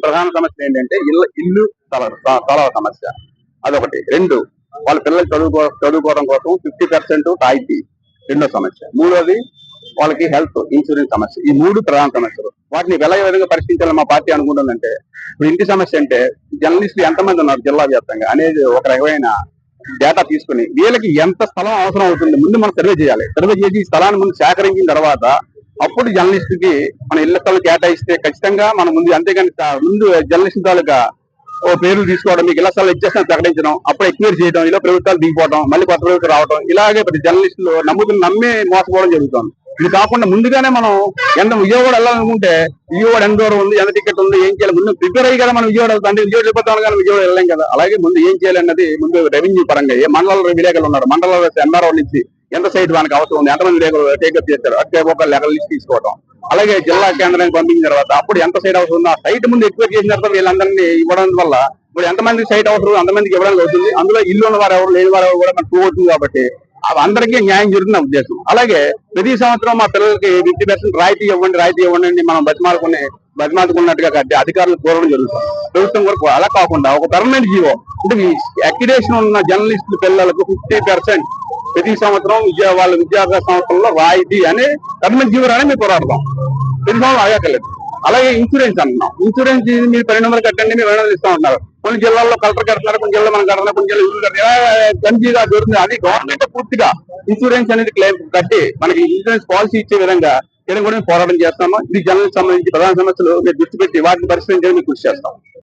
ప్రధాన సమస్య ఏంటంటే ఇల్లు స్థల సమస్య. అదొకటి. రెండు, వాళ్ళ పిల్లలు చదువుకోవడం కోసం 50% రాయితీ రెండో సమస్య. మూడోది వాళ్ళకి హెల్త్ ఇన్సూరెన్స్ సమస్య. ఈ మూడు ప్రధాన సమస్యలు. వాటిని ఏ విధంగా పరిష్కరించాలని మా పార్టీ అనుకుంటుందంటే, ఇప్పుడు ఇంటి సమస్య అంటే జర్నలిస్టులు ఎంతమంది ఉన్నారు జిల్లా వ్యాప్తంగా అనేది ఒక రకమైన డేటా తీసుకుని వీళ్ళకి ఎంత స్థలం అవసరం అవుతుంది ముందు మనం సర్వే చేయాలి. సర్వే చేసి స్థలాన్ని ముందు సేకరించిన తర్వాత అప్పుడు జర్నలిస్ట్ కి మన ఇళ్ల స్థలం కేటాయిస్తే ఖచ్చితంగా మనం ముందు, అంతేగాని ముందు జర్నలిస్ట్ తాలూకా ఓ పేర్లు తీసుకోవడం, మీకు ఇళ్ల స్థలం ఇచ్చేస్తాను ప్రకటించడం, అప్పుడు ఎక్స్పైర్ చేయడం, ఇలా ప్రభుత్వాలు దిగిపోవడం, మళ్ళీ కొత్త ప్రభుత్వం రావడం, ఇలాగే ప్రతి జర్నలిస్టులు నమ్మి మోసపోవడం జరుగుతుంది. ఇది కాకుండా ముందుగానే మనం విజయవాడ వెళ్ళాలనుకుంటే విజయవాడ ఎంత దూరం ఉంది, ఎంత టికెట్ ఉంది, ఏం చేయాలి ముందు ప్రిపేర్ అయ్యి కదా మనం విజయవాడ వెళ్తాం. అంటే విజయవాడ వెళ్ళిపోతాం కానీ విజయవాడ వెళ్ళలేం కదా. అలాగే ముందు ఏం చేయాలన్నది ముందు రెవెన్యూ పరంగా ఏ మండలంలో విలేకరులు ఉన్నారు, మండలంలో ఎంఆర్ఓ నుంచి ఎంత సైట్ మనకు అవసరం ఉంది, ఎంతమంది విలేకరులు టేకప్ చేస్తారు, అట్టే ఒక లెక్కల లిస్ట్ తీసుకోవడం. అలాగే జిల్లా కేంద్రానికి పంపించిన తర్వాత అప్పుడు ఎంత సైట్ అవసరం ఉందో ఆ సైట్ ముందు ఎక్స్పైర్ చేసిన తర్వాత వీళ్ళందరినీ ఇవ్వడం వల్ల ఇప్పుడు ఎంతమందికి సైట్ అవసరం అంతమందికి ఇవ్వడానికి అవుతుంది. అందులో ఇల్లు ఉన్న వారు ఎవరు, లేని వారు ఎవరు కూడా మనకు అవుతుంది. కాబట్టి అందరికీ న్యాయం జరుగుతున్న ఉద్దేశం. అలాగే ప్రతి సంవత్సరం మా పిల్లలకి 50% రాయితీ ఇవ్వండి మనం బతిమాలుకున్నట్టుగా కట్టి అధికారులు కోరడం జరుగుతుంది. ప్రభుత్వం కూడా అలా కాకుండా ఒక పర్మనెంట్ జీవో అంటే అక్రిడేషన్ ఉన్న జర్నలిస్టుల పిల్లలకు 50% ప్రతి సంవత్సరం వాళ్ళ విద్యాభ్యాస సంవత్సరంలో రాయితీ అనే పర్మనెంట్ జీవో అని మేము పోరాడతాం. ప్రతి సంవత్సరం ఆగక్కర్లేదు. అలాగే ఇన్సూరెన్స్ అంటున్నాం. ఇన్సూరెన్స్ మీరు 1200 కట్టండి, మీరు 200 ఇస్తా ఉంటున్నారు. కొన్ని జిల్లాల్లో కలెక్టర్ కడుతున్నారు, కొన్ని జిల్లా మనం కడుతున్నారు, కొన్ని జిల్లా ఇల్లు కడుతున్నారు, గంజీగా దొరుకుతుంది. అది గవర్నమెంట్ పూర్తిగా ఇన్సూరెన్స్ అనేది క్లెయిమ్ కట్టి మనకి ఇన్సూరెన్స్ పాలసీ ఇచ్చే విధంగా కూడా పోరాటం చేస్తాము. ఇది జర్నలిస్ట్ సంబంధించి ప్రధాన సమస్యలు మీరు దృష్టి పెట్టి వాటిని పరిష్కరించడానికి కృషి చేస్తాం.